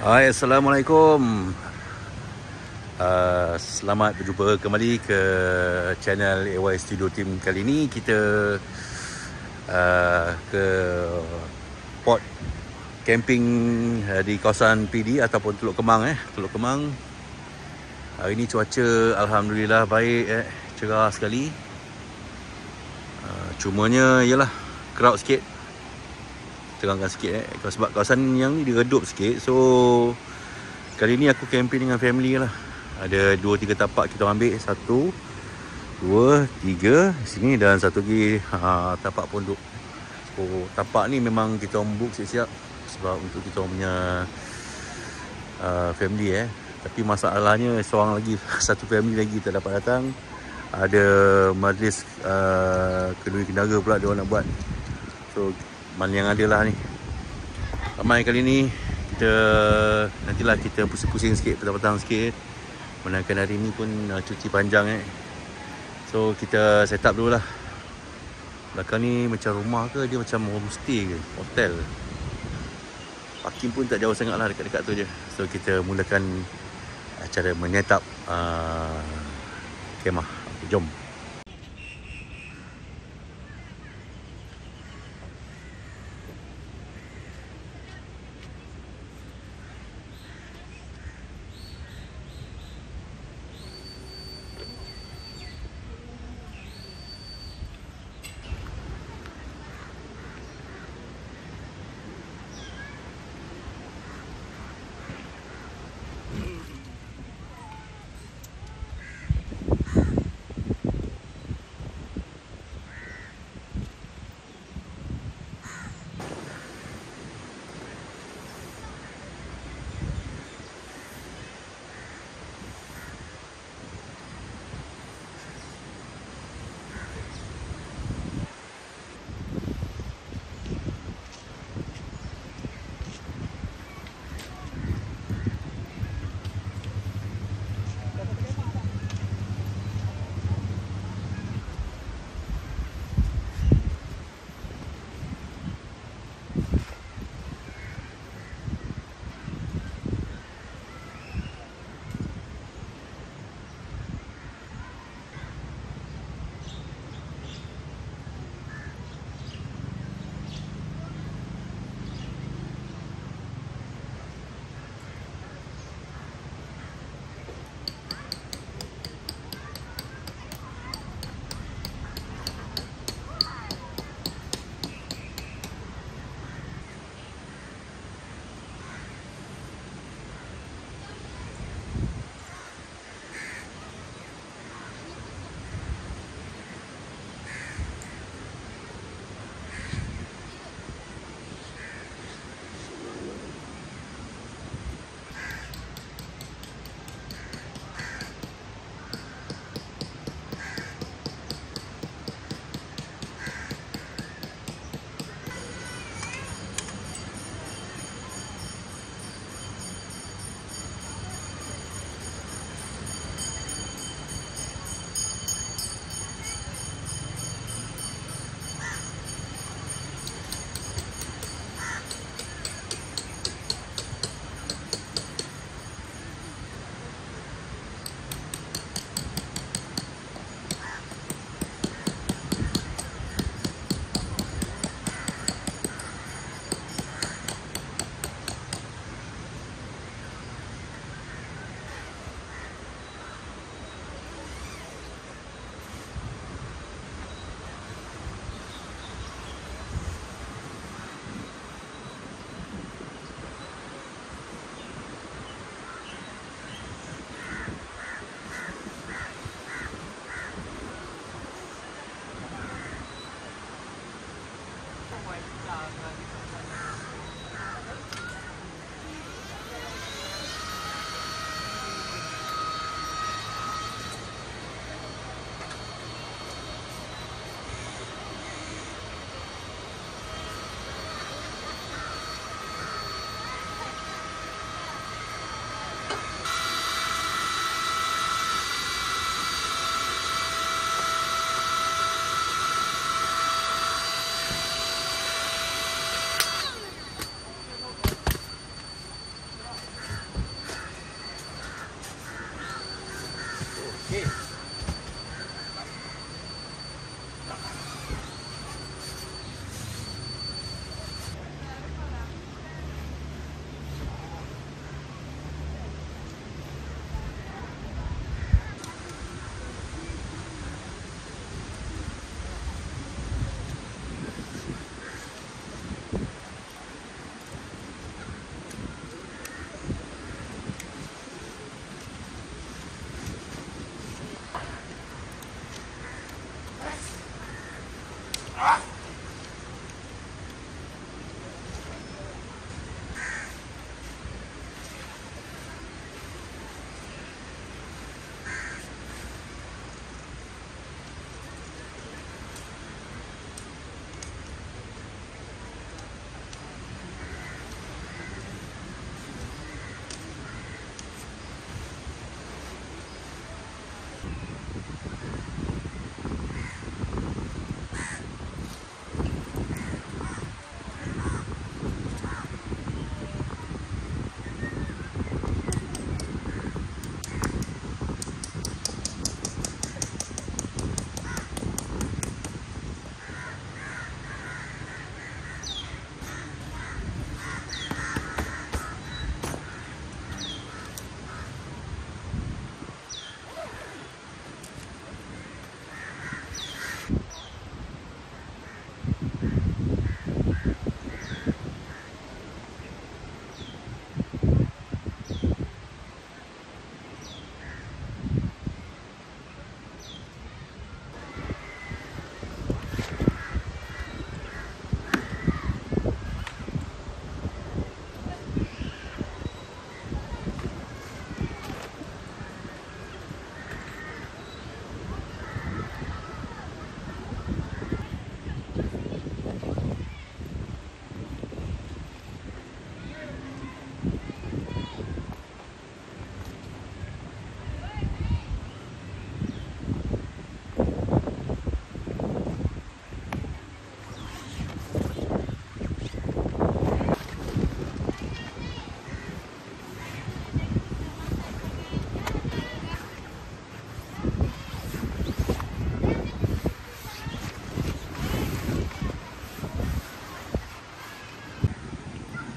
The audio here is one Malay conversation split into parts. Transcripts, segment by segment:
Hai, Assalamualaikum. Selamat berjumpa kembali ke channel AY Studio Team. Kali ini kita ke port camping di kawasan PD ataupun Teluk Kemang. Teluk Kemang. Hari ini cuaca alhamdulillah baik, cerah sekali. Cumanya ialah crowd sikit. Terangkan sikit sebab kawasan yang ni dia redup sikit. So kali ni aku camping dengan family lah. Ada 2-3 tapak kita ambil. 1, 2, 3 di sini dan satu lagi tapak pondok. So tapak ni memang kita book siap-siap sebab untuk kita punya family. Tapi masalahnya seorang lagi, satu family lagi tak dapat datang. Ada majlis kenduri kendara pula dia orang nak buat. So mana yang ada lah ni. Ramai kali ni nantilah kita pusing-pusing sikit, petang-petang sikit. Menangkan hari ni pun cuti panjang. So kita set up dulu lah. Belakang ni macam rumah ke dia macam homestay ke hotel. Parking pun tak jauh sangat lah, dekat-dekat tu je. So kita mulakan cara menyetap kemah. Jom.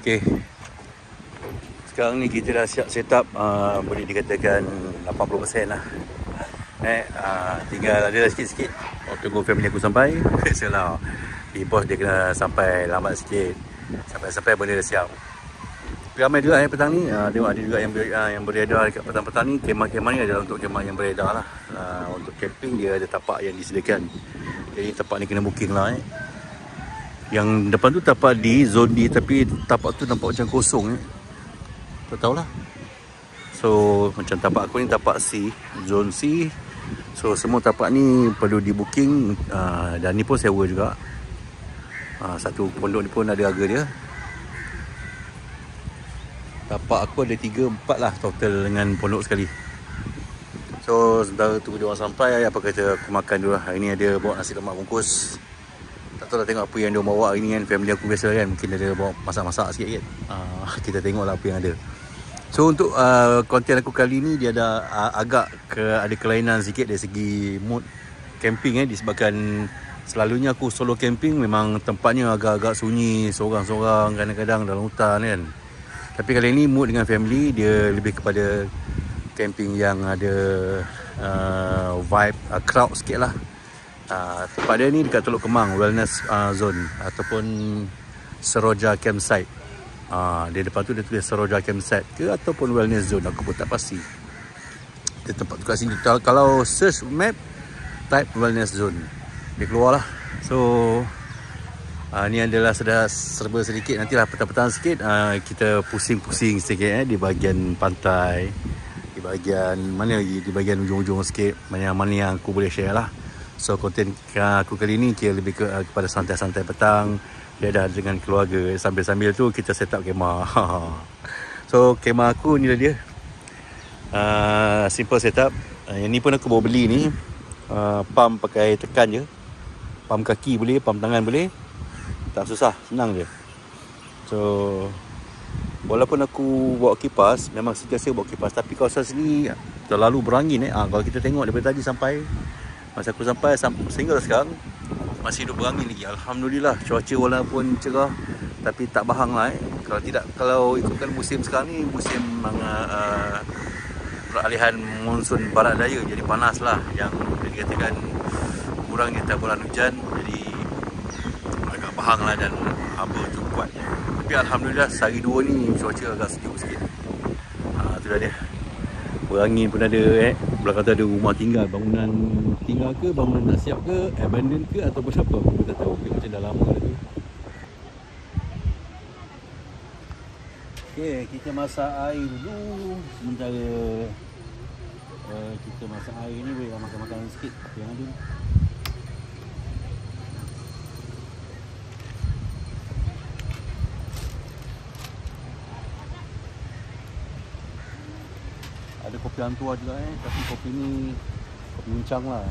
Okey. Sekarang ni kita dah siap set up, boleh dikatakan 80% lah. Tinggal ada lah sikit-sikit. Tunggu family aku sampai. Biasalah. Bos dia kena sampai lambat sikit. Sampai benda dah siap. Ramai juga petang ni. Tengok ada juga yang beredar dekat petang-petang ni. Kemah-kemah ni adalah untuk kemah yang beredar lah. Untuk camping dia ada tapak yang disediakan. Jadi tapak ni kena booking lah. Yang depan tu tapak di zon D, tapi tapak tu nampak macam kosong. Tak tahulah. So macam tapak aku ni tapak C, zon C. So semua tapak ni perlu di booking, dan ni pun sewa juga. Satu pondok ni pun ada harga dia. Tapak aku ada 3-4 lah total dengan pondok sekali. So sementara tunggu dia orang sampai, apa kata aku makan dulu lah. Hari ni ada bawa nasi lemak bungkus. Tak tahu lah tengok apa yang dia bawa hari ni kan. Family aku biasa kan, mungkin ada bawa masak-masak sikit kan. Kita tengok lah apa yang ada. So untuk konten aku kali ni dia ada ada kelainan sikit dari segi mood camping disebabkan selalunya aku solo camping memang tempatnya agak-agak sunyi, seorang-seorang kadang-kadang dalam hutan kan. Tapi kali ni mood dengan family dia lebih kepada camping yang ada vibe crowd sikit lah. Tempat dia ni dekat Teluk Kemang Wellness Zone ataupun Seroja Campsite. Dia depan tu dia tulis Seroja Campsite ke ataupun Wellness Zone, aku pun tak pasti. Dia tempat tu kat sini. Kalau search map type Wellness Zone, dia keluar lah. So ni adalah serba sedikit. Nantilah petang-petang sikit kita pusing-pusing sikit di bahagian pantai, di bahagian mana lagi, di bahagian ujung-ujung sikit, mana yang aku boleh share lah. So konten aku kali ni kira lebih kepada santai-santai petang. Dia dah dengan keluarga. Sambil-sambil tu kita set up kemah. So kemah aku ni lah dia. Simple setup. Yang ni pun aku bawa beli ni. Pump pakai tekan je. Pump kaki boleh, pump tangan boleh. Tak susah, senang je. So walaupun aku bawa kipas, memang sentiasa bawa kipas, tapi kawasan sini terlalu berangin kalau kita tengok daripada tadi sampai masa aku sampai sehingga sekarang masih duduk berangin lagi. Alhamdulillah, cuaca walaupun cerah tapi tak bahang lah. Kalau ikutkan musim sekarang ni, musim peralihan monsun barat daya, jadi panas lah, yang dikatakan kurangnya taburan hujan, jadi agak bahang lah dan haba cukup kuat. Tapi Alhamdulillah sehari dua ni cuaca agak sejuk sikit. Tu dah dia. Berangin pun ada belakang tu ada rumah tinggal, bangunan tinggal ke, bangunan nak siap ke, abandon ke ataupun apa, aku tak tahu. Okay, macam dah lama dah tu. Okay, kita masak air dulu. Sementara kita masak air ni, boleh makan-makan sikit apa yang ada. Ada kopi antua juga tapi kopi ni kopi uncang lah,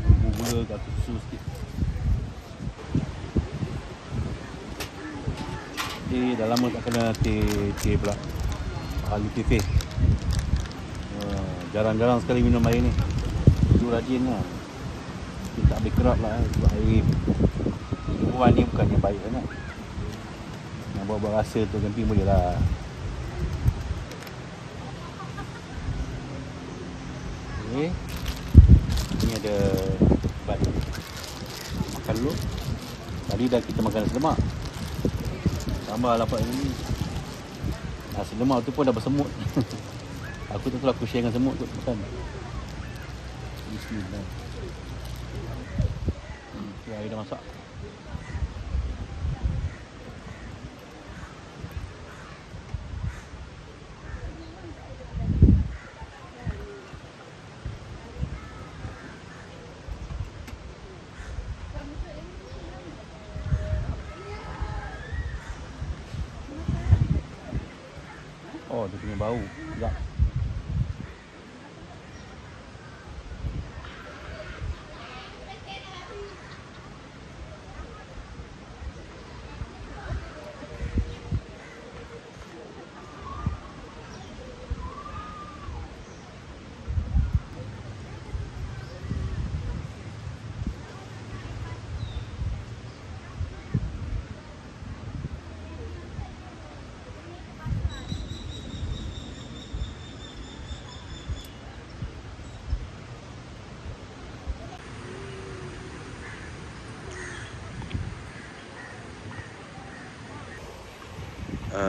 gula kat susu sikit. Dah lama tak kena teh pula, ahli teh. Jarang-jarang sekali minum air ni, tu rajin lah. Kita tak boleh kerap lah sebab air minuman ni bukan yang baik sangat. Nak buat-buat rasa tu ganti boleh lah. Ni ada bat makan dulu. Tadi dah kita makan nasi lemak, tambah lapak ini. Nasi lemak tu pun dah bersemut. Aku tak tahu aku share dengan semut tu makan. Bismillah. Air dah masak. Oh, dia punya bau. Sekejap.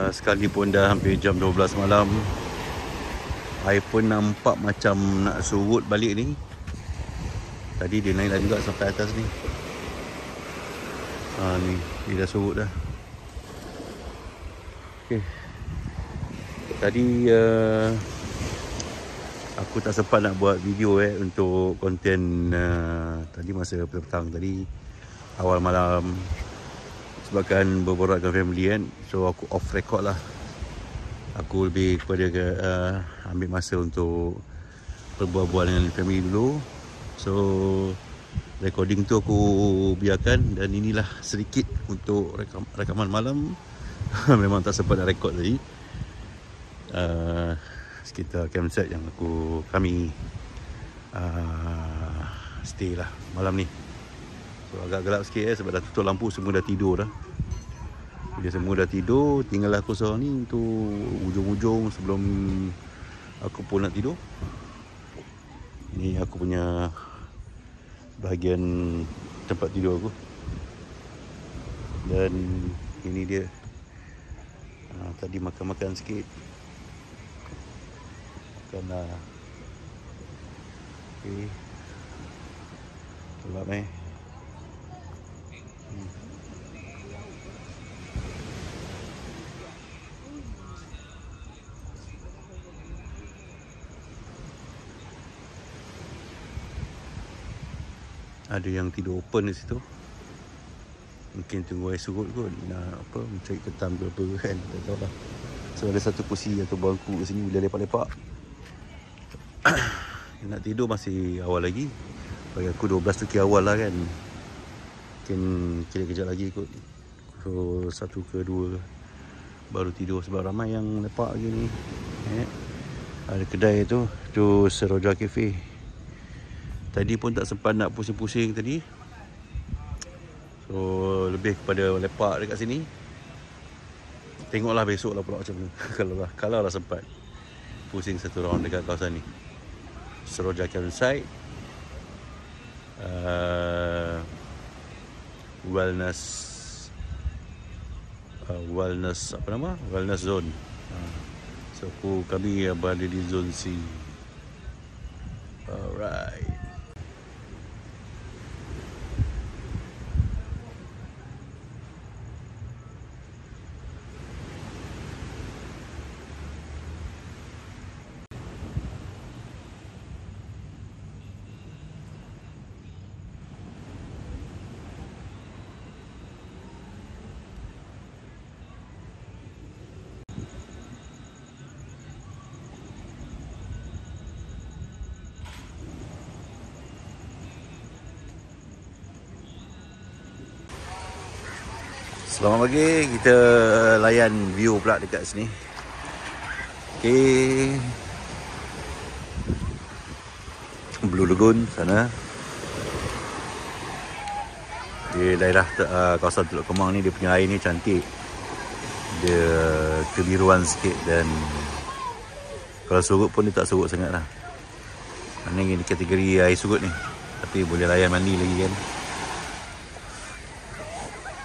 Sekali pun dah hampir jam 12 malam. Air pun nampak macam nak surut balik ni. Tadi dia naik lah juga sampai atas ni. Ni dia dah surut dah. Okay. Tadi aku tak sempat nak buat video untuk konten tadi masa petang tadi, awal malam, sebabkan berborak dengan family kan. So aku off record lah. Aku lebih kepada ambil masa untuk berbual-bual dengan family dulu. So recording tu aku biarkan, dan inilah sedikit untuk rekaman malam. Memang tak sempat nak record tadi. Sekitar campsite yang kami stay lah malam ni. So agak gelap sikit sebab dah tutup lampu, semua dah tidur dah. Bila semua dah tidur, tinggal aku seorang ni untuk ujung-ujung sebelum aku pun nak tidur. Ni aku punya bahagian tempat tidur aku. Dan ini dia. Tadi makan-makan sikit. Makanlah. Okay. Gelap Ada yang tidur open di situ. Mungkin tunggu air surut kot, nak mencari ketam ke apa kan, tak tahu lah. So ada satu kursi atau bangku kat sini bila lepak-lepak. Nak tidur masih awal lagi. Bagi aku 12 tu kira awal lah kan. Mungkin kejap lagi kot. So 1 ke 2 baru tidur, sebab ramai yang lepak je ni. Ada kedai tu Seroja Cafe. Tadi pun tak sempat nak pusing-pusing tadi. So lebih kepada lepak dekat sini. Tengoklah besok lah pula macam mana. Kalau lah sempat pusing satu round dekat kawasan ni. Seroja Campsite, wellness apa nama? Wellness zone. So kami berada di zone C. Alright. Selamat pagi, kita layan view pula dekat sini. Okay, Blue Lagoon sana. Di daerah kawasan Teluk Kemang ni, dia punya air ni cantik. Dia kebiruan sikit dan kalau surut pun dia tak surut sangat lah. Ini kategori air surut ni, tapi boleh layan mandi lagi kan.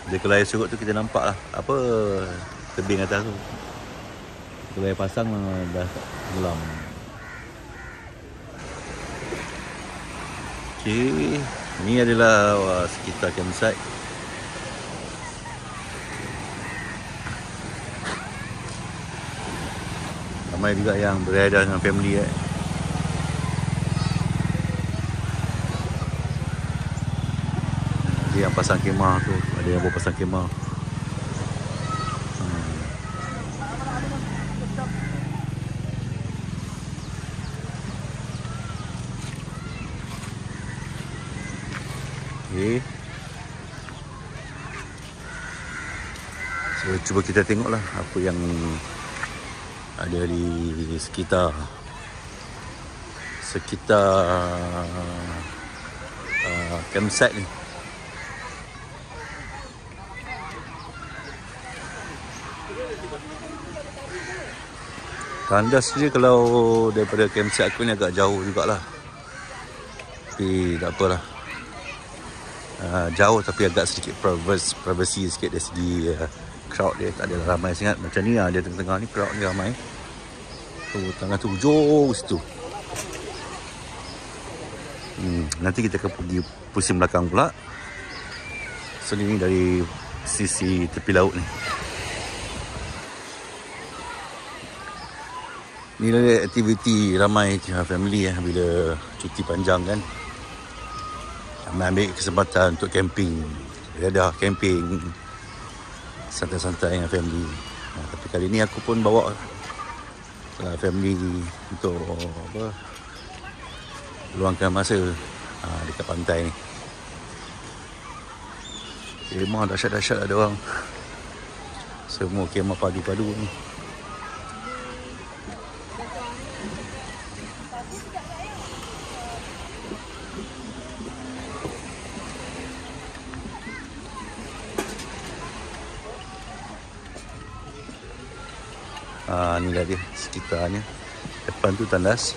Dia kalau air surut tu kita nampak lah apa tebing atas tu. Kalau air pasang dah tenggelam. Okay, ni adalah sekitar campsite. Ramai juga yang berada dengan family Dia yang pasang kemah tu, ada yang bawa pasang kemah. Okay. So cuba kita tengoklah apa yang ada di sekitar campsite ni. Tandas dia kalau daripada campsite aku ni agak jauh jugalah. Tapi tak apalah. Jauh tapi agak sedikit privacy sikit dari segi crowd dia. Tak adalah ramai sangat. Macam ni lah, dia tengah-tengah ni crowd ni ramai. Tu tengah tu hujung situ. Nanti kita akan pergi pusing belakang pula. So ni dari sisi tepi laut ni. Ni lah aktiviti ramai family bila cuti panjang kan. Ambil kesempatan untuk camping. Ada camping santai-santai dengan family. Tapi kali ni aku pun bawa family untuk luangkan masa dekat pantai ni. Kemah dahsyat-dahsyat ada orang. Semua kemah padu-padu ni. Inilah dia sekitarnya. Depan tu tandas.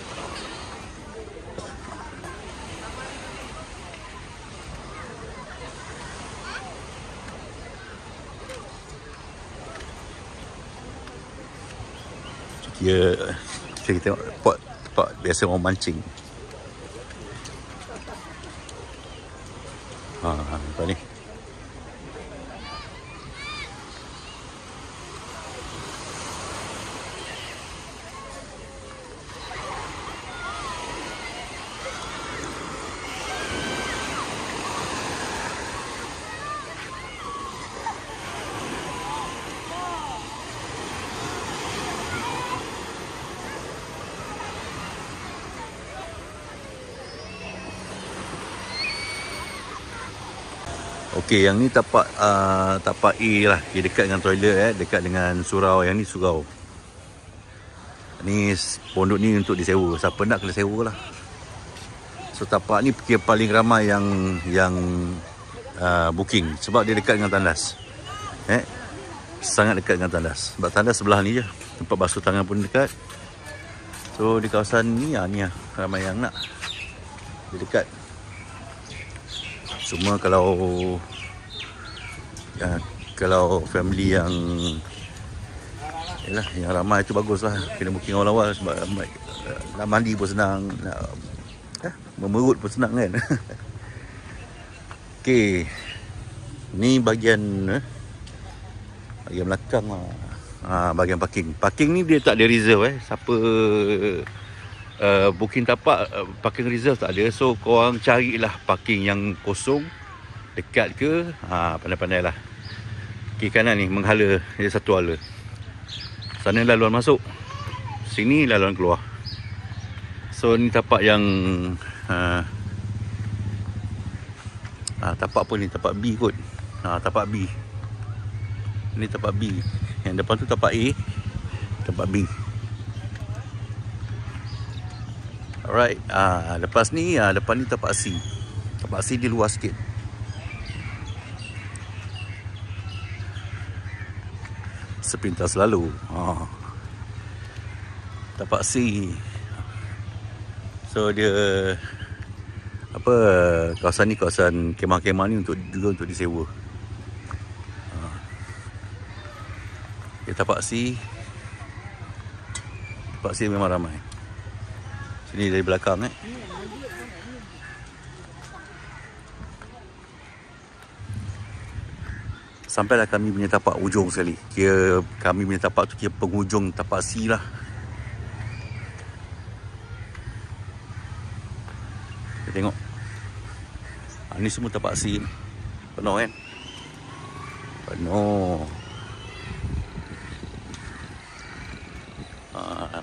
Kita tengok tempat biasa orang mancing. Nampak ni. Okey, yang ni tapak A lah. Dia dekat dengan toilet dekat dengan surau. Yang ni surau. Ni pondok ni untuk disewa. Siapa nak kena sewa lah. So tapak ni kira paling ramai yang booking sebab dia dekat dengan tandas. Sangat dekat dengan tandas. Sebab tandas sebelah ni je. Tempat basuh tangan pun dekat. So di kawasan ni ramai yang nak. Dia dekat. Cuma kalau family yang yang ramai tu baguslah. Kena booking awal-awal sebab nak mandi pun senang, nak memerut pun senang kan. Okey. Ni bahagian belakang lah. Bahagian parking. Parking ni dia tak ada reserve Siapa booking tapak parking reserve tak ada. So korang carilah parking yang kosong, dekat ke, pandai-pandai lah. Kiri kanan ni menghala, dia satu hala. Sana laluan masuk, sini laluan keluar. So ni tapak yang tapak apa ni? Tapak B kot. Tapak B. Ni tapak B. Yang depan tu tapak A, tapak B. Alright. Lepas ni depan ni tapak C. Tapak C dia luas sikit. Sepintas lalu. Tapak C. So dia kawasan ni kawasan kemah-kemah ni juga untuk disewa. Tapak C. Tapak C memang ramai. Sini dari belakang Sampailah kami punya tapak ujung sekali. Kira kami punya tapak tu kira penghujung tapak C lah. Kita tengok. Ni semua tapak C. Penuh kan? Penuh.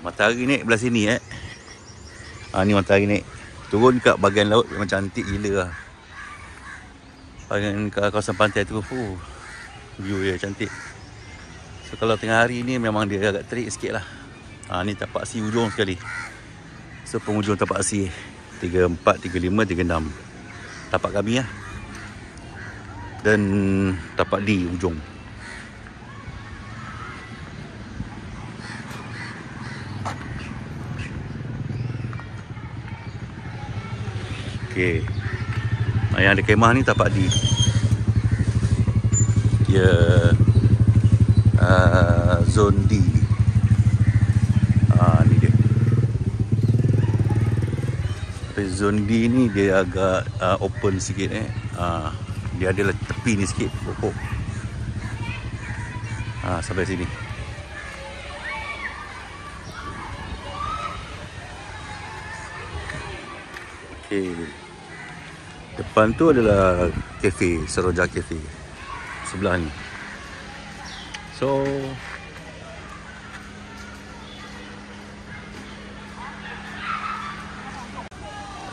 Matahari naik belah sini ni matahari naik. Turun kat bahagian laut memang cantik gila lah. Bahagian kawasan pantai tu view dia cantik. So kalau tengah hari ni memang dia agak terik sikit lah. Ni tapak C ujung sekali. So penghujung tapak C 34, 35, 36 tapak kami lah. Dan tapak D ujung. Okey. Yang ada kemah ni tapak D. Dia zone D. Ni dia. Tapi zone D ni dia agak open sikit dia ada tepi ni sikit pokok. Sampai sini. Okey. Depan tu adalah kafe, Seroja Cafe. Sebelah ni. So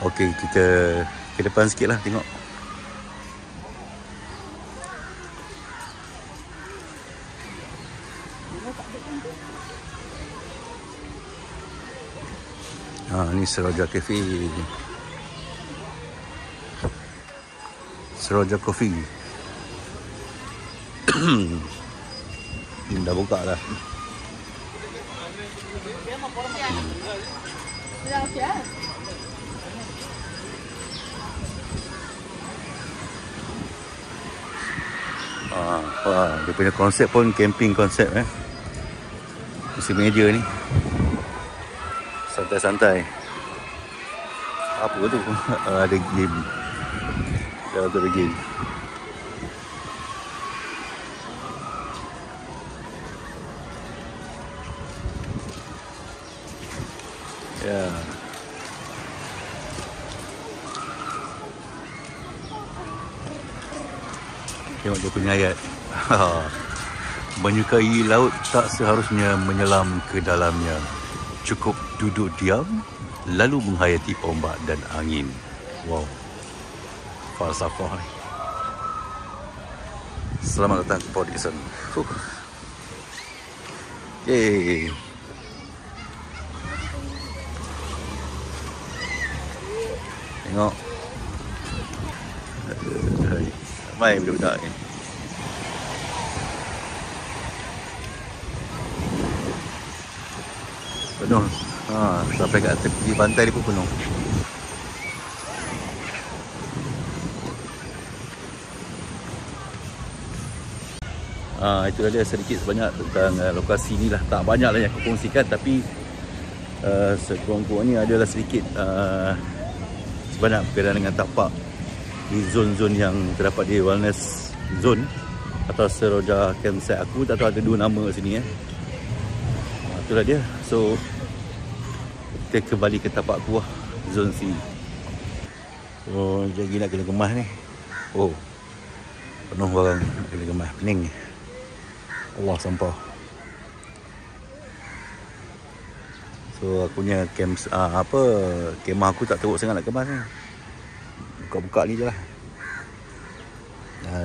okey, kita ke depan sikit lah tengok. Ni Seroja Cafe. Seroja Coffee. Dah buka dah. Dia punya konsep pun camping konsep Kursi meja ni santai-santai. Apa tu? Ada game. Dah ada game. Ya. Tengok dia punya ayat. Menyukai laut tak seharusnya menyelam ke dalamnya. Cukup duduk diam, lalu menghayati ombak dan angin. Wow. Falsafah ni. Selamat datang ke Port Dickson. Yeay. Tengok. Ramai budak-budak ni. Penuh. Sampai kat tepi pantai ni pun penuh. Itu dia sedikit sebanyak tentang lokasi ni lah. Tak banyak lah yang aku kongsikan, tapi sekurang-kurangnya adalah sedikit sebanyak berkaitan dengan tapak di zon-zon yang terdapat di wellness zone atau Seroja campsite. Aku tak tahu ada 2 nama kat sini. Itulah dia. So kita kembali ke tapak aku lah, zon C. Oh, jadi nak kena kemas ni. Oh, penuh barang nak kena kemas. Pening ni. Allah, sampah. So aku punya kemah aku tak teruk sangat nak kemas ni. Buka-buka ni je lah.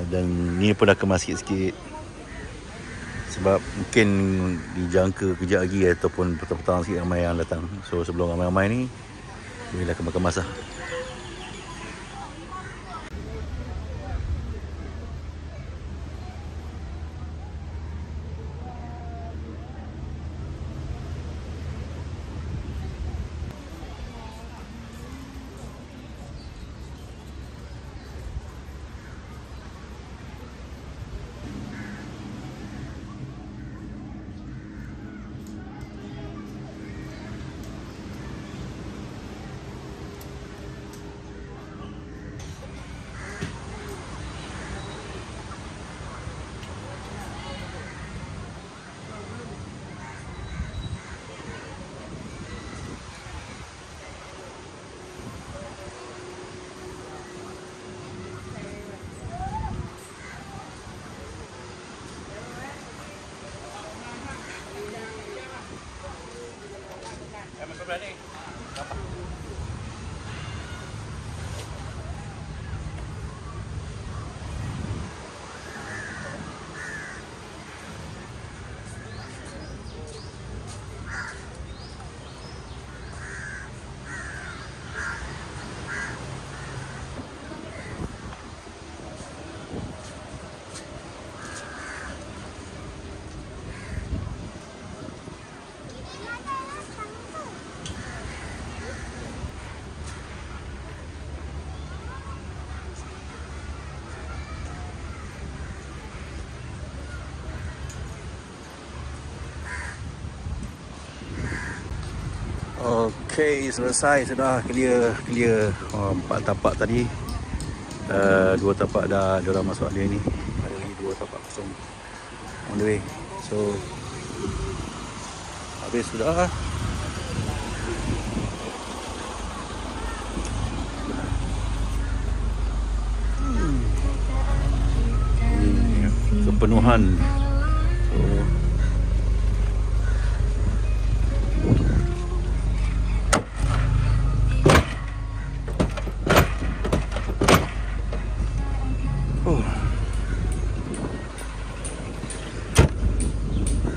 Dan ni pun dah kemas sikit-sikit. Sebab mungkin dijangka kejap lagi ataupun petang-petang sikit ramai yang datang. So sebelum ramai-ramai ni, bolehlah kemas-kemas lah. Okey, selesai sudah, clear 4 tapak tadi. 2 tapak dah diorang masuk dia ni. Ada lagi 2 tapak kosong on the way. So habis sudah. Kepenuhan